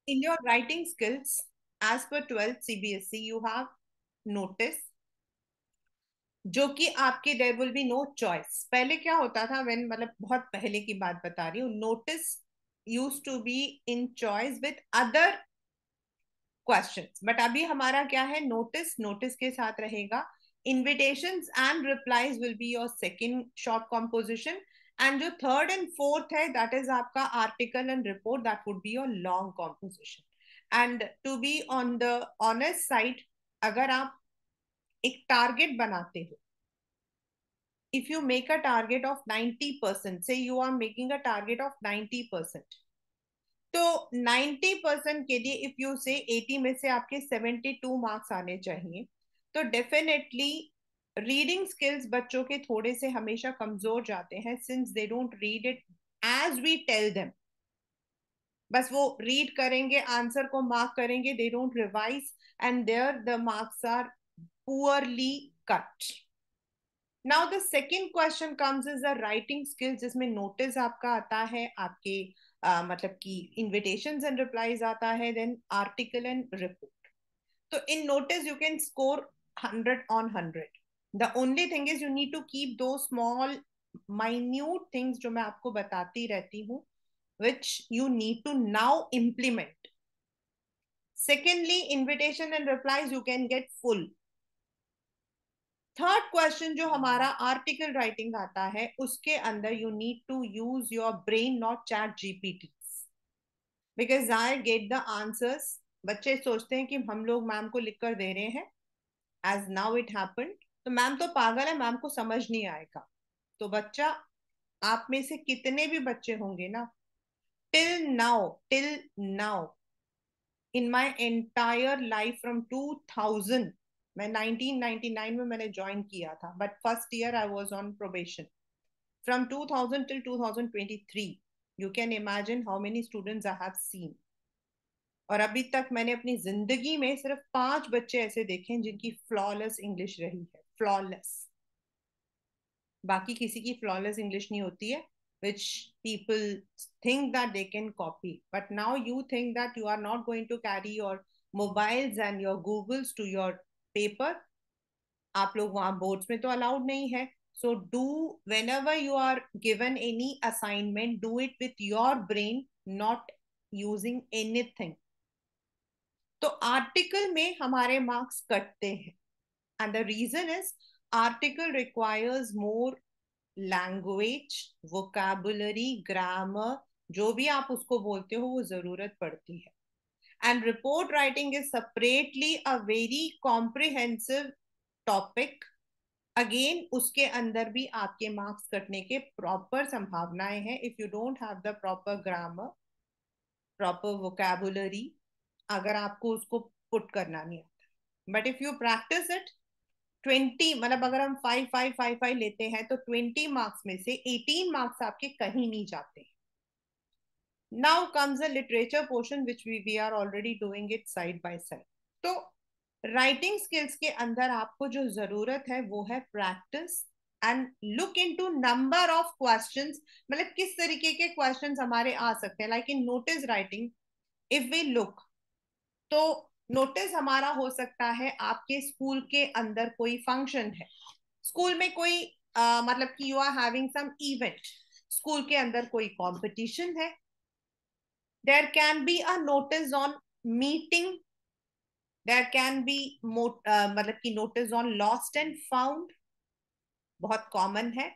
In your writing skills, as per 12th CBSE, you have notice, जो कि आपके there will be no choice. पहले क्या होता था, व्हेन मतलब बहुत पहले की बात बता रही हूँ, notice used to be in choice with other questions. But अभी हमारा क्या है, नोटिस नोटिस के साथ रहेगा. Invitations and replies will be your second short composition. And जो थर्ड एंड फोर्थ है, दैट इज आपका article and report, that would be your long composition. And to be on the honest side, अगर आप एक target बनाते हो, if you make a target of 90%, say you are making a target of 90%, तो 90% के लिए if you से 80 में से आपके 72 मार्क्स आने चाहिए, तो डेफिनेटली रीडिंग स्किल्स बच्चों के थोड़े से हमेशा कमजोर जाते हैं, since they don't read it as we tell them. बस वो रीड करेंगे, आंसर को मार्क करेंगे, they don't revise, and there the marks are poorly cut. Now the second question comes is the writing skills, जिसमें notice आपका आता है, आपके मतलब कि इन्विटेशंस एंड रिप्लाईज आता है, देन आर्टिकल एंड रिपोर्ट. तो in notice you can score 100 on 100. The only thing is you need to keep दो स्मॉल माइन्यूट थिंग्स जो मैं आपको बताती रहती हूँ, which you need to now implement. Secondly, invitation and replies you can get full. Third question जो हमारा article writing आता है, उसके अंदर you need to use your brain, not chat GPT, because I get the answers. बच्चे सोचते हैं कि हम लोग मैम को लिख कर दे रहे हैं, एज नाउ इट हैपेंड, तो मैम तो पागल है, मैम को समझ नहीं आएगा. तो बच्चा, आप में से कितने भी बच्चे होंगे ना, till now in my entire life from 2000, मैं 1999 में मैंने ज्वाइन किया था, but first year I was on probation. From 2000 till 2023, you can imagine how many students I have seen. और अभी तक मैंने अपनी जिंदगी में सिर्फ 5 बच्चे ऐसे देखे हैं जिनकी फ्लॉलेस इंग्लिश रही है, फ्लॉलेस. बाकी किसी की फ्लॉलेस इंग्लिश नहीं होती है, which people think that they can copy. But now you think that you are not going to carry your mobiles and your Googles to your paper. आप लोग वहां बोर्ड्स में तो अलाउड नहीं है. So do, whenever you are given any assignment, do it with your brain, not using anything. तो article में हमारे मार्क्स कटते हैं, and the reason is article requires more language, vocabulary, grammar, जो भी आप उसको बोलते हो वो जरूरत पड़ती है. And report writing is separately a very comprehensive topic. Again उसके अंदर भी आपके मार्क्स कटने के प्रॉपर संभावनाएं हैं, if you don't have the proper grammar, proper vocabulary, अगर आपको उसको पुट करना नहीं आता. But if you practice it, 20 मतलब अगर हम 5 5 5 5 लेते हैं, तो 20 मार्क्स में से 18 मार्क्स आपके कहीं नहीं जाते. Now comes the literature portion, which we are already doing it side by side. तो राइटिंग स्किल्स के अंदर आपको जो जरूरत है वो है practice, and look into number of questions. मतलब किस तरीके के क्वेश्चंस हमारे आ सकते हैं, like in notice writing, if we look, तो नोटिस हमारा हो सकता है आपके स्कूल के अंदर कोई फंक्शन है, स्कूल में कोई मतलब कि you are having some event, school के अंदर कोई कंपटीशन है, there can be a notice on meeting, there can be मतलब कि notice on lost and found, बहुत कॉमन है.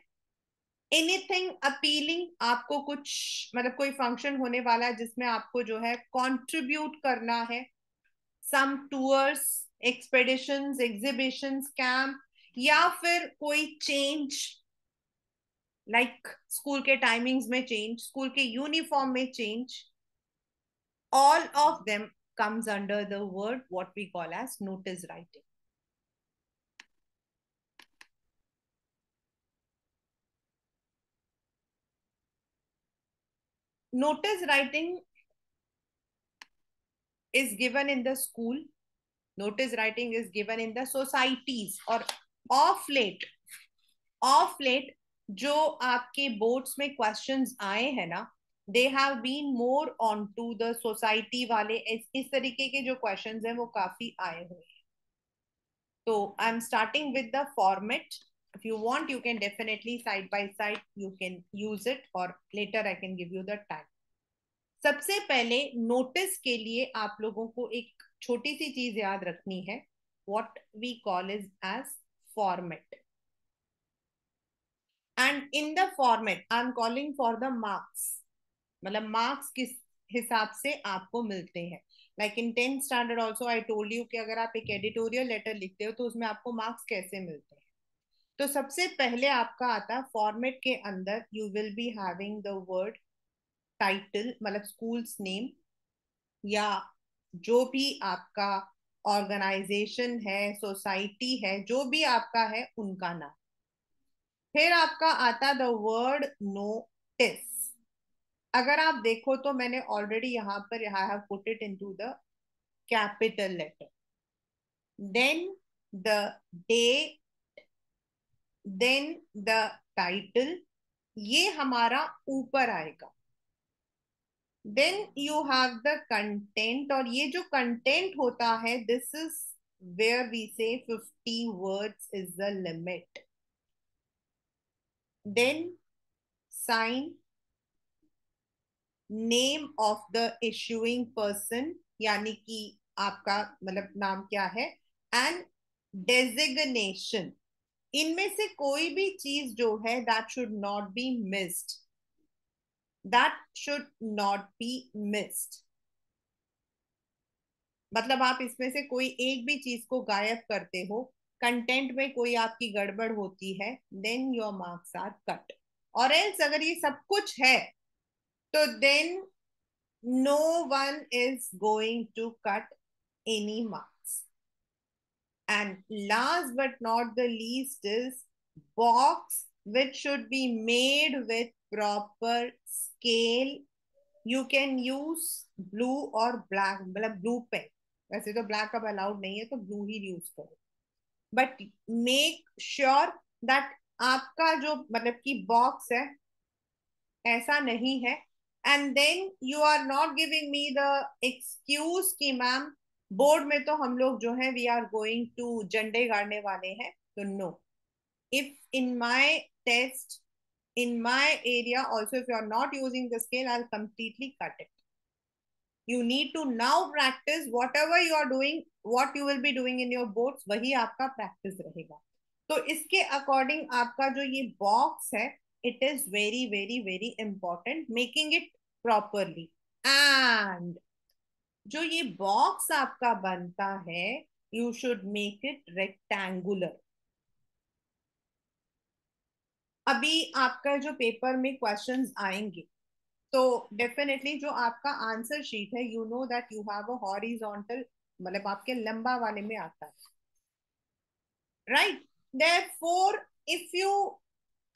एनीथिंग अपीलिंग, आपको कुछ मतलब कोई फंक्शन होने वाला है जिसमें आपको जो है कंट्रीब्यूट करना है, सम टूर्स, एक्सपेडिशंस, एग्जीबिशंस, कैंप, या फिर कोई चेंज, लाइक स्कूल के टाइमिंग्स में चेंज, स्कूल के यूनिफॉर्म में change, all of them comes under the word what we call as notice writing. Notice writing is given in the school, notice writing is given in the societies, और of late जो आपके boards में questions आए हैं ना, they have been more on to the society वाले, इस तरीके के जो क्वेश्चंस हैं वो काफी आए हुए हैं. तो I am starting with the format. if you want you can definitely side by side you can use it or later I can give you the time. सबसे पहले नोटिस के लिए आप लोगों को एक छोटी सी चीज याद रखनी है. What we call is as format. And in the format I am calling for the marks. मतलब मार्क्स किस हिसाब से आपको मिलते हैं. Like in 10th standard also I told you कि अगर आप एक एडिटोरियल लेटर लिखते हो तो उसमें आपको मार्क्स कैसे मिलते हैं. तो सबसे पहले आपका आता है फॉर्मेट के अंदर you will be having the word title, मतलब स्कूल्स नेम या जो भी आपका ऑर्गेनाइजेशन है, सोसाइटी है, जो भी आपका है उनका नाम. फिर आपका आता द वर्ड नोटिस. अगर आप देखो तो मैंने ऑलरेडी यहां पर I have put it into the capital letter. Then the day, then the title, ये हमारा ऊपर आएगा. Then you have the content, और ये जो कंटेंट होता है this is where we say 50 words is the limit. Then sign, name of the issuing person, यानी कि आपका मतलब नाम क्या है, एंड डेजिग्नेशन. इनमें से कोई भी चीज जो है that should not be missed, that should not be missed. मतलब आप इसमें से कोई एक भी चीज को गायब करते हो, कंटेंट में कोई आपकी गड़बड़ होती है, then your marks are cut. और एल्स अगर ये सब कुछ है तो then no one is going to cut any marks. And last but not the least is box, which should be made with proper scale. You can use blue or black, मतलब blue pen. वैसे तो black अब allowed नहीं है तो blue ही use करो. But make sure that आपका जो मतलब कि बॉक्स है ऐसा नहीं है. And then you are not giving me the excuse कि मैम बोर्ड में तो हम लोग जो है वी आर गोइंग टू झंडे गाड़ने वाले हैं. तो no, if in my test, in my area also, if you are not using the scale, I'll completely cut it. You need to now practice whatever you are doing, what you will be doing in your boards, वही आपका practice रहेगा. तो इसके according आपका जो ये box है it is very very very important making it properly. And जो ये बॉक्स आपका बनता है you should make it rectangular. अभी आपका जो पेपर में क्वेश्चंस आएंगे तो डेफिनेटली जो आपका आंसर शीट है you know that you have a horizontal, मतलब आपके लंबा वाले में आता है, right. Therefore if you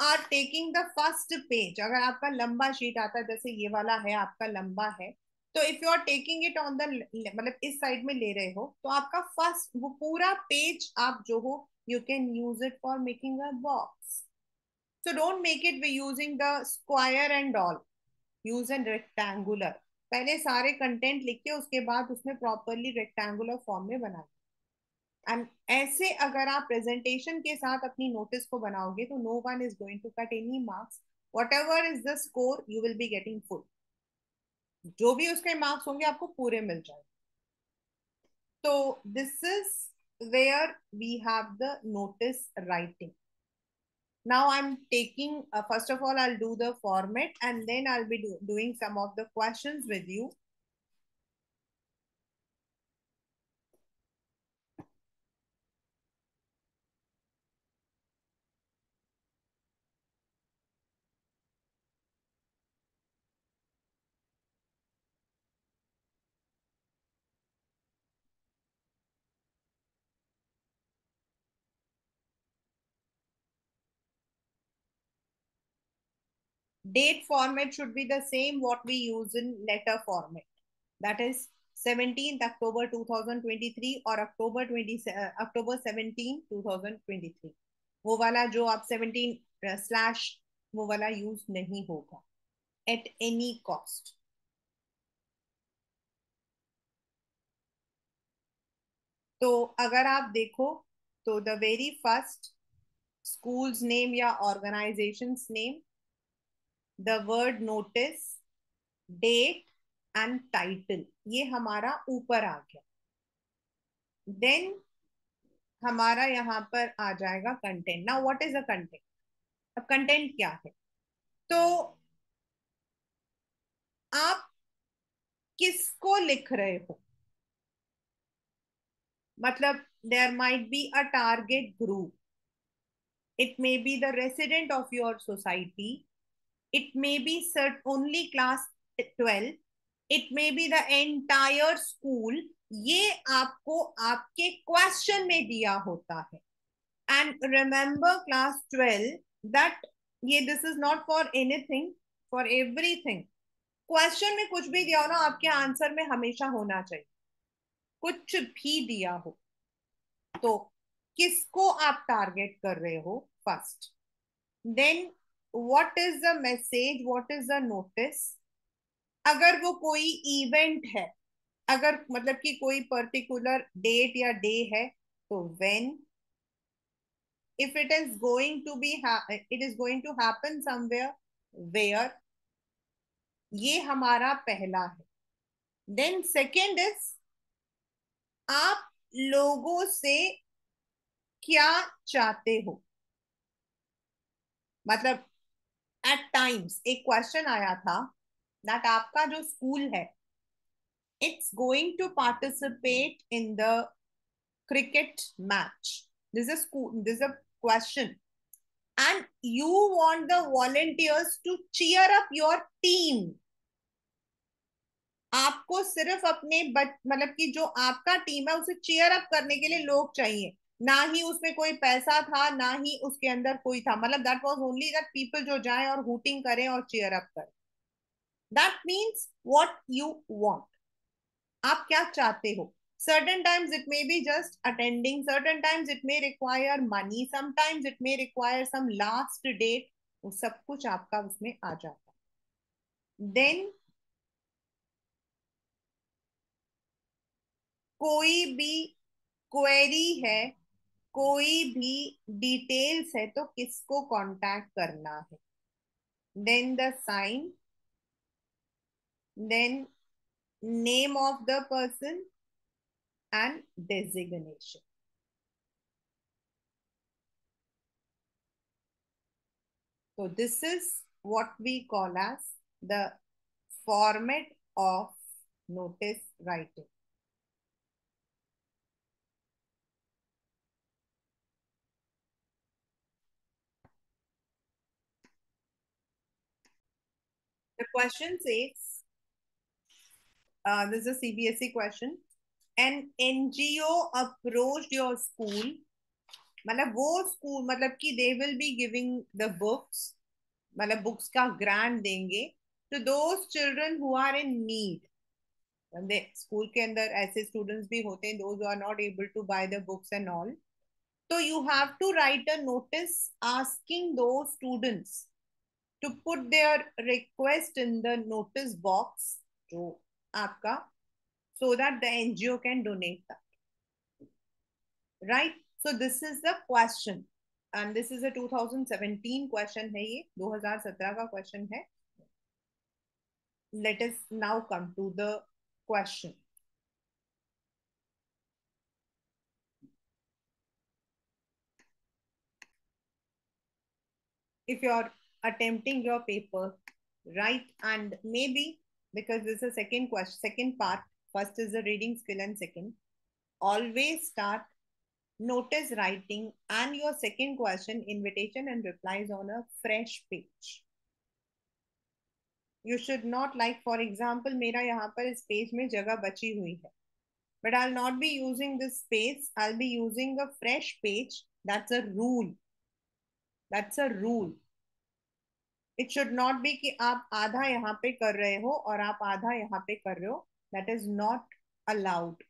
are taking the first page, अगर आपका लंबा शीट आता है जैसे ये वाला है आपका लंबा है, तो if you are taking it on the मतलब इस साइड में ले रहे हो तो आपका फर्स्ट वो पूरा पेज आप जो हो you can use it for making a box. So don't make it we using the square and all, use and rectangular. पहले सारे कंटेंट लिख के उसके बाद उसमें प्रॉपरली रेक्टेंगुलर फॉर्म में बना. एंड ऐसे अगर आप प्रेजेंटेशन के साथ अपनी नोटिस को बनाओगे तो no one is going to cut any marks. Whatever is the score you will be getting full. जो भी उसके मार्क्स होंगे आपको पूरे मिल जाएंगे. तो this is where we have the notice writing. now I'm taking first of all I'll do the format and then I'll be doing some of the questions with you. Date format should be the same what we use in letter format. That is 17th October 2023 और October 17 2023. वो वाला जो आप 17 slash वो वाला use नहीं होगा. at any cost. तो अगर आप देखो तो the very first schools name या organisations name, the word notice, date and title, ये हमारा ऊपर आ गया. देन हमारा यहाँ पर आ जाएगा content. Now what is a content? अब कंटेंट क्या है? तो आप किसको लिख रहे हो? मतलब there might be a target group. It may be the resident of your society. It may be only class 12. It may be the entire school. ये आपको आपके क्वेश्चन में दिया होता है. एंड रिमेंबर क्लास 12 दैट ये this is not for anything, for everything. Question में कुछ भी दिया हो ना, आपके आंसर में हमेशा होना चाहिए. कुछ भी दिया हो तो किसको आप टारगेट कर रहे हो first. Then what is the message, what is the notice. अगर वो कोई इवेंट है, अगर मतलब कि कोई पर्टिकुलर डेट या डे है, तो when. If it is going to be, it is going to happen somewhere, where. ये हमारा पहला है. देन सेकेंड इज आप लोगों से क्या चाहते हो. मतलब एट टाइम्स एक क्वेश्चन आया था दैट आपका जो स्कूल है, it's going to participate in the cricket match. This is a school, this is a question. And you want the volunteers to cheer up your team. आपको सिर्फ अपने मतलब कि जो आपका टीम है उसे चीयर अप करने के लिए लोग चाहिए. ना ही उसमें कोई पैसा था, ना ही उसके अंदर कोई था. मतलब that was only that people जो जाएं और हुटिंग करें और चीयर अप करें. That means what you want. आप क्या चाहते हो. Certain times it may be just attending, certain times it may require money, sometimes it may require some last date. वो सब कुछ आपका उसमें आ जाता है. देन कोई भी क्वेरी है, कोई भी डिटेल्स है, तो किसको कांटेक्ट करना है. Then the sign, then name of the person and designation. So this is what we call as the format of notice writing. The question says, this is a CBSE question. An NGO approached your school. मतलब वो school, मतलब कि they will be giving the books, मतलब books का grant देंगे to those children who are in need. School के अंदर ऐसे स्टूडेंट्स भी होते हैं those who are not able to buy the books and all. So you have to write a notice asking those students to put their request in the notice box जो आपका, so that the NGO can donate that. Right? So this is the question. And this is a 2017 question है ये, 2017 का question है. Let us now come to the question. If you're attempting your paper, right, and maybe because this is a second question, second part, first is the reading skill and second, always start notice writing and your second question, invitation and replies, on a fresh page. You should not, like for example मेरा यहाँ पर इस page में जगह बची हुई है, but I'll not be using this space, I'll be using a fresh page. That's a rule. That's a rule. It should not be कि आप आधा यहाँ पे कर रहे हो और आप आधा यहाँ पे कर रहे हो. That is not allowed.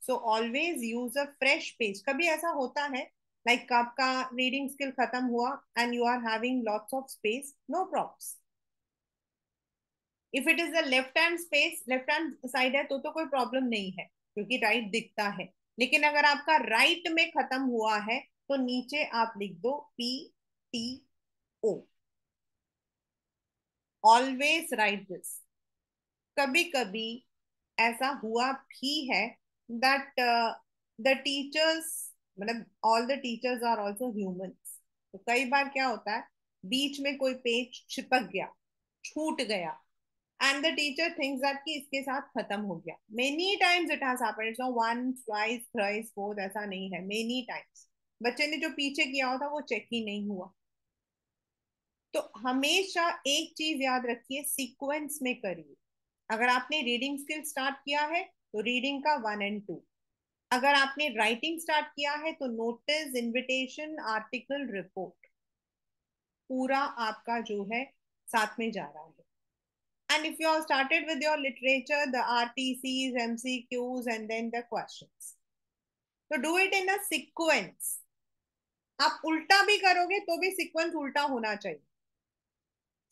So always use a fresh page. कभी ऐसा होता है लाइक आपका रीडिंग स्किल खत्म हुआ and you are having lots of space, no problems. If it is the left hand space, left hand side है तो कोई प्रॉब्लम नहीं है, क्योंकि राइट दिखता है। लेकिन अगर आपका राइट में खत्म हुआ है तो नीचे आप लिख दो PTO। Always right this. कभी कभी ऐसा हुआ भी है दैट द टीचर्स, मतलब all the teachers are also humans. तो कई बार क्या होता है, बीच में कोई पेज चिपक गया, छूट गया, and the teacher thinks that कि इसके साथ खत्म हो गया। Many times it has happened, it's not once twice thrice fourth, ऐसा नहीं है, मेनी टाइम्स बच्चे ने जो पीछे किया होता वो चेक ही नहीं हुआ। तो हमेशा एक चीज याद रखिए, सीक्वेंस में करिए। अगर आपने रीडिंग स्किल स्टार्ट किया है तो रीडिंग का 1 और 2। अगर आपने राइटिंग स्टार्ट किया है तो नोटिस, इनविटेशन, आर्टिकल, रिपोर्ट, पूरा आपका जो है साथ में जा रहा है। And if you have started with your literature, the RTCs, MCQs, and then the questions. So do it in a sequence. आप उल्टा भी करोगे तो भी सीक्वेंस उल्टा होना चाहिए।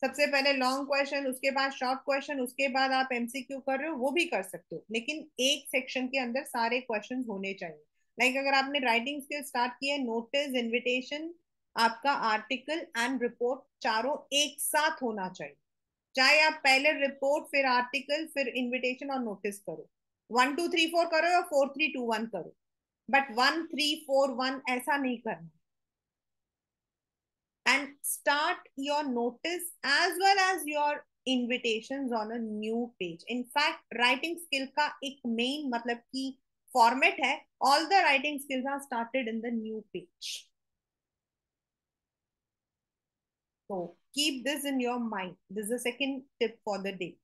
सबसे पहले लॉन्ग क्वेश्चन, उसके बाद शॉर्ट क्वेश्चन, उसके बाद आप एमसीक्यू कर रहे हो, वो भी कर सकते हो, लेकिन एक सेक्शन के अंदर सारे क्वेश्चन होने चाहिए। लाइक अगर आपने राइटिंग स्किल स्टार्ट किया है, नोटिस, इनविटेशन, आपका आर्टिकल एंड रिपोर्ट चारों एक साथ होना चाहिए। चाहे आप पहले रिपोर्ट, फिर आर्टिकल, फिर इनविटेशन और नोटिस करो, 1 2 3 4 करो या 4 3 2 1 करो, बट 1 3 4 1 ऐसा नहीं करना। And start your notice as well as your invitations on a new page. In fact, writing skill का एक main मतलब कि format है, all the writing skills are started in the new page. So keep this in your mind. This is the second tip for the day.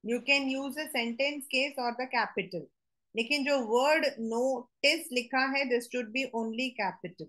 You can use a sentence case or the capital, लेकिन जो word notice लिखा है, this should be only capital.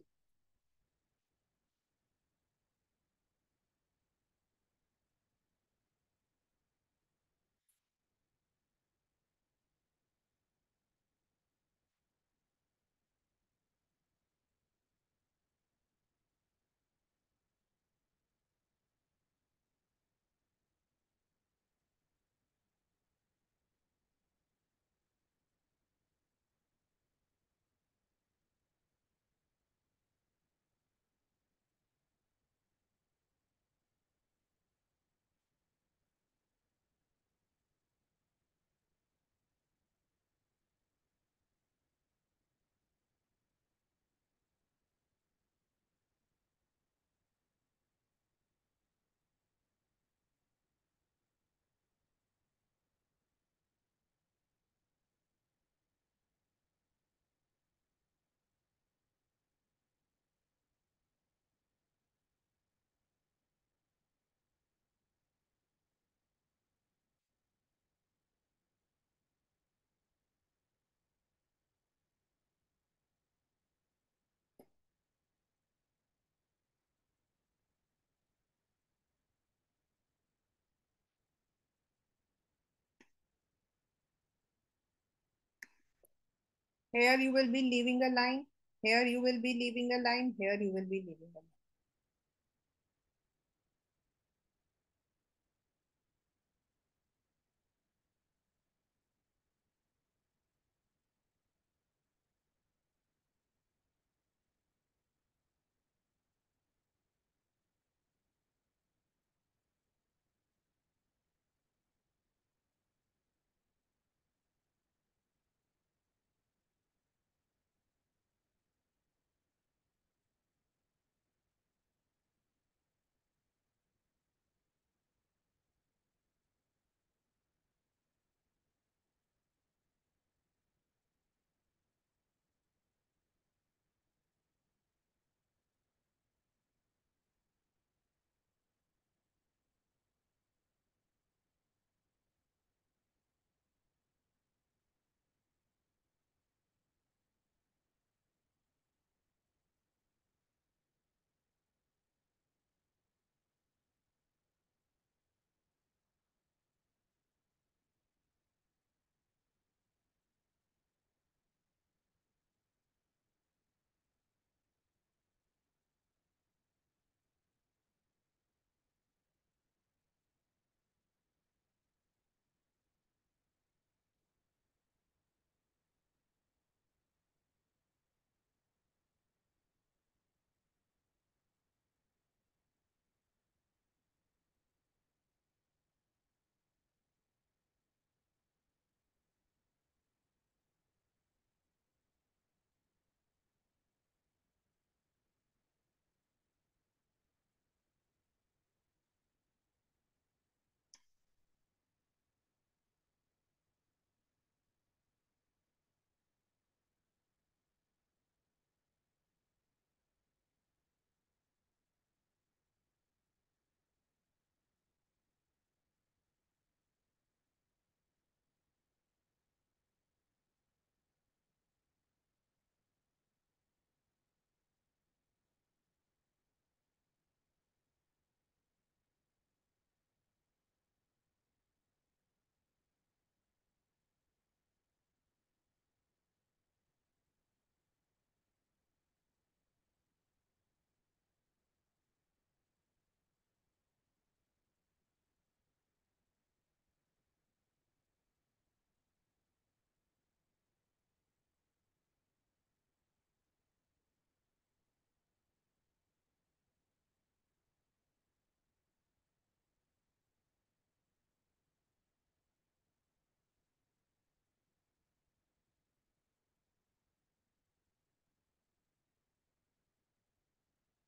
Here you will be leaving a line. Here you will be leaving a line. Here you will be leaving a line.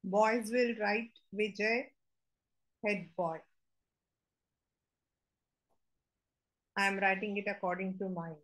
Boys will write Vijay, head boy. I am writing it according to mine.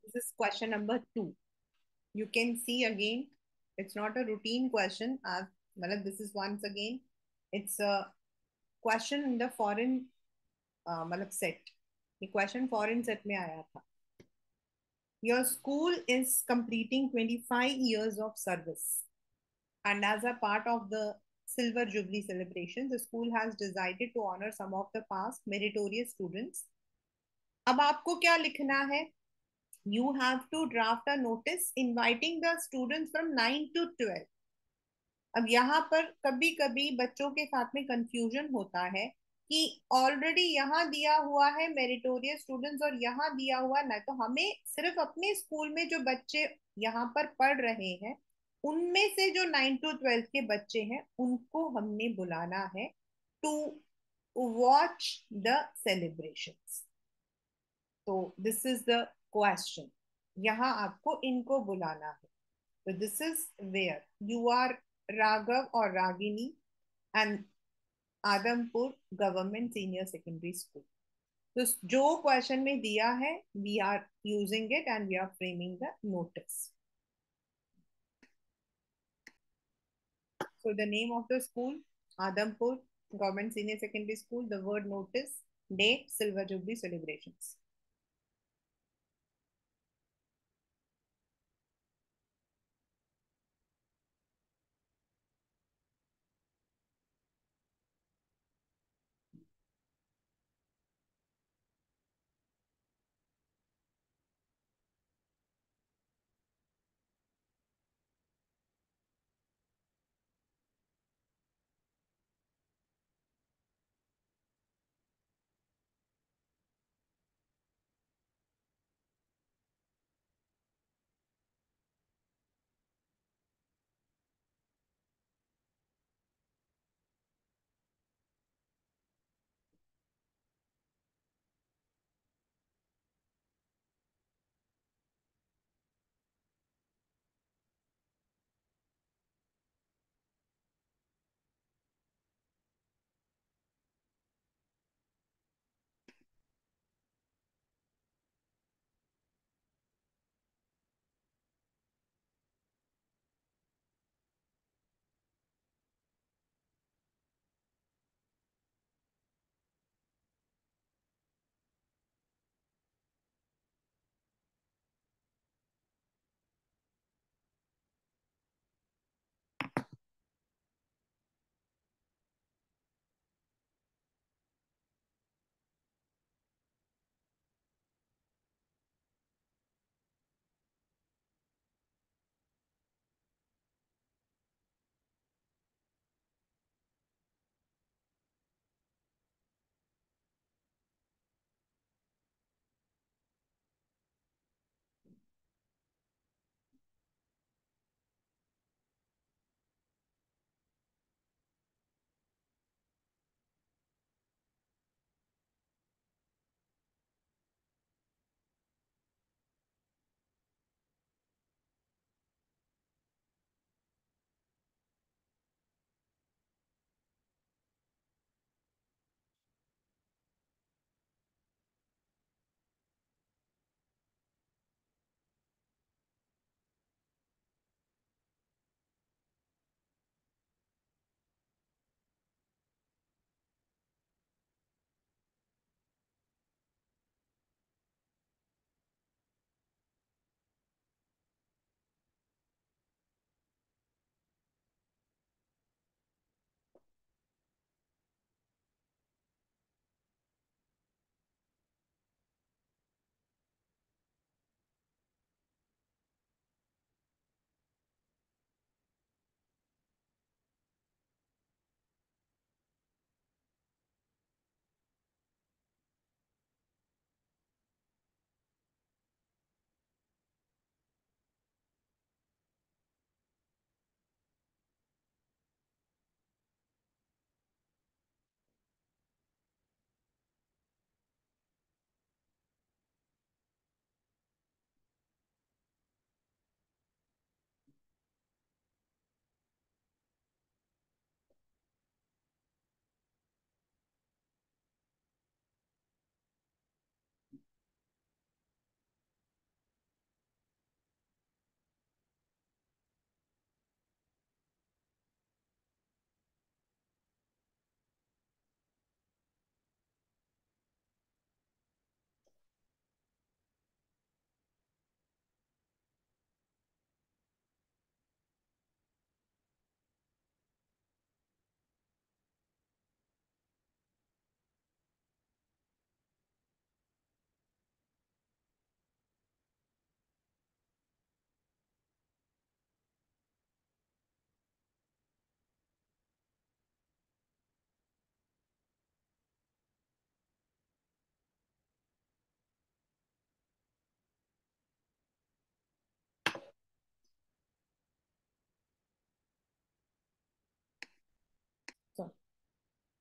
This is question number 2. You can see again, it's not a routine question. This is once again, it's a question in the foreign set. ये question foreign set में आया था. Your school is completing 25 years of service, and as a part of the Silver Jubilee celebration, the school has decided to honor some of the past meritorious students. अब आपको क्या लिखना है? You have to draft a notice inviting the students from 9 to 12. अब यहाँ पर कभी कभी बच्चों के साथ में कंफ्यूजन होता है कि ऑलरेडी यहाँ दिया हुआ है मेरिटोरियस स्टूडेंट्स और यहाँ दिया हुआ ना, तो हमें सिर्फ अपने स्कूल में जो बच्चे यहाँ पर पढ़ रहे हैं उनमें से जो 9 to 12 के बच्चे हैं उनको हमने बुलाना है टू वॉच द सेलिब्रेशंस. तो दिस इज द क्वेश्चन. यहाँ आपको इनको बुलाना है. So this is where you are Raghav or Ragini and Adampur Government Senior Secondary School. तो जो क्वेश्चन में दिया है we are using it and we are framing the notice. So the name of the school, Adampur Government Senior Secondary School, the word notice, date, Silver Jubilee celebrations.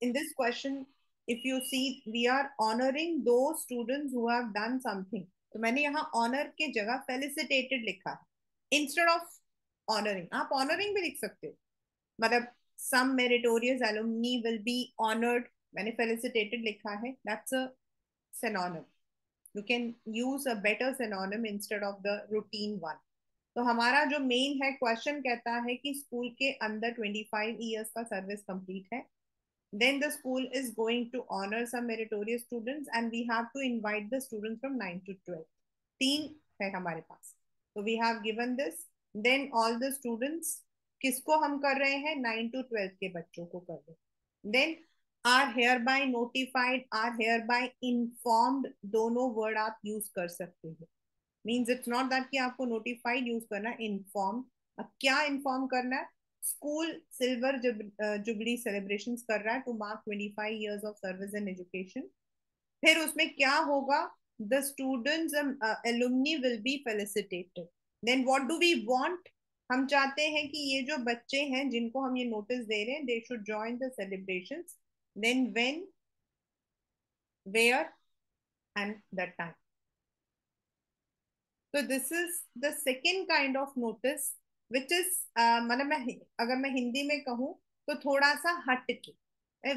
in this question, if you see, we are honoring those students who have done something. तो मैंने यहाँ honor के जगह felicitated लिखा है instead of honoring. आप honoring भी लिख सकते हो, मतलब some meritorious alumni will be honored. मैंने felicitated लिखा है. That's a synonym. You can use a better synonym instead of the routine one. तो हमारा जो मेन है क्वेश्चन कहता है कि स्कूल के अंदर 25 इयर्स का सर्विस कंप्लीट है, then the school is going to honor some meritorious students and we have to invite the students from 9 to 12. तीन है हमारे पास, तो we have given this. Then all the students, किसको हम कर रहे हैं, 9 to 12 के बच्चों को कर रहे हैं. Then are hereby notified, are hereby informed, दोनों वर्ड आप यूज कर सकते हो. मीन्स इट्स नॉट दैट कि आपको नोटिफाइड यूज करना है, इन्फॉर्म. अब क्या इन्फॉर्म करना है, स्कूल सिल्वर जुबली सेलिब्रेशन कर रहा है to mark 25 years of service in education. फिर उसमें क्या होगा, the students alumni will be felicitated. Then what do we want, हम चाहते हैं कि ये जो बच्चे हैं जिनको हम ये नोटिस दे रहे हैं, they should join the celebrations. Then when, where and the time. So this is the second kind of notice, which is मतलब मैं अगर मैं हिंदी में कहूँ तो थोड़ा सा हट के,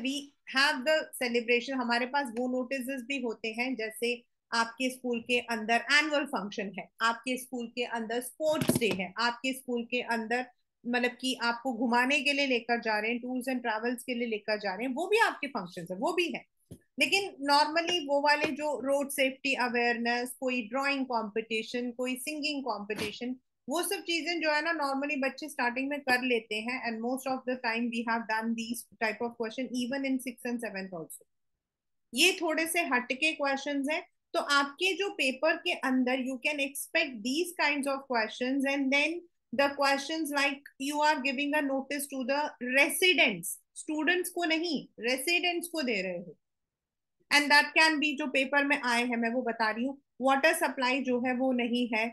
वी हैव द सेलिब्रेशन. हमारे पास वो नोटिस भी होते हैं, जैसे आपके स्कूल के अंदर एनुअल फंक्शन है, आपके स्कूल के अंदर स्पोर्ट्स डे है, आपके स्कूल के अंदर मतलब कि आपको घुमाने के लिए लेकर जा रहे हैं, टूर्स एंड ट्रैवल्स के लिए लेकर जा रहे हैं, वो भी आपके फंक्शन है, वो भी है. लेकिन नॉर्मली वो वाले जो रोड सेफ्टी अवेयरनेस, कोई ड्राइंग कंपटीशन, कोई सिंगिंग कंपटीशन, वो सब चीजें जो है ना नॉर्मली बच्चे स्टार्टिंग में कर लेते हैं. And most of the time we have done these type of question even in 6th and 7th also. ये थोड़े से हटके क्वेश्चंस हैं. तो आपके जो पेपर के अंदर you can expect these kinds of questions. And then the questions like you are giving a notice to the residents, students को नहीं, रेसिडेंट्स को दे रहे हो. एंड दैट कैन बी, जो पेपर में आए हैं मैं वो बता रही हूँ, वाटर सप्लाई जो है वो नहीं है,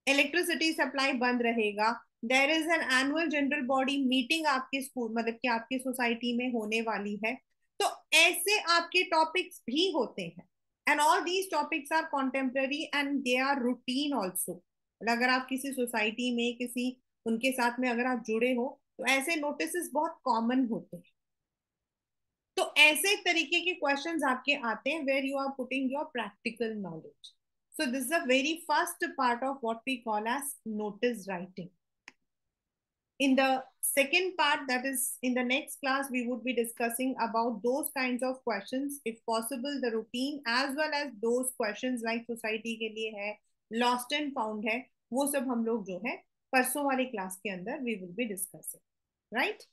इलेक्ट्रिसिटी सप्लाई बंद रहेगा, there is an annual general body meeting आपके स्कूल मतलब कि आपकी सोसाइटी में होने वाली है. तो ऐसे आपके टॉपिक्स भी होते हैं. And all these topics are contemporary and they are routine also. अगर आप किसी सोसाइटी में किसी उनके साथ में अगर आप जुड़े हो तो ऐसे नोटिस बहुत कॉमन होते हैं. तो ऐसे तरीके के क्वेश्चंस आपके आते हैं where you are putting your practical knowledge. So this is a very first part of what we call as notice writing. In the second part, that is in the next class, we would be discussing about those kinds of questions, if possible, the routine, as well as those questions like society के लिए है, lost and found है, वो सब हम लोग जो है परसों वाली क्लास के अंदर we will be discussing, right?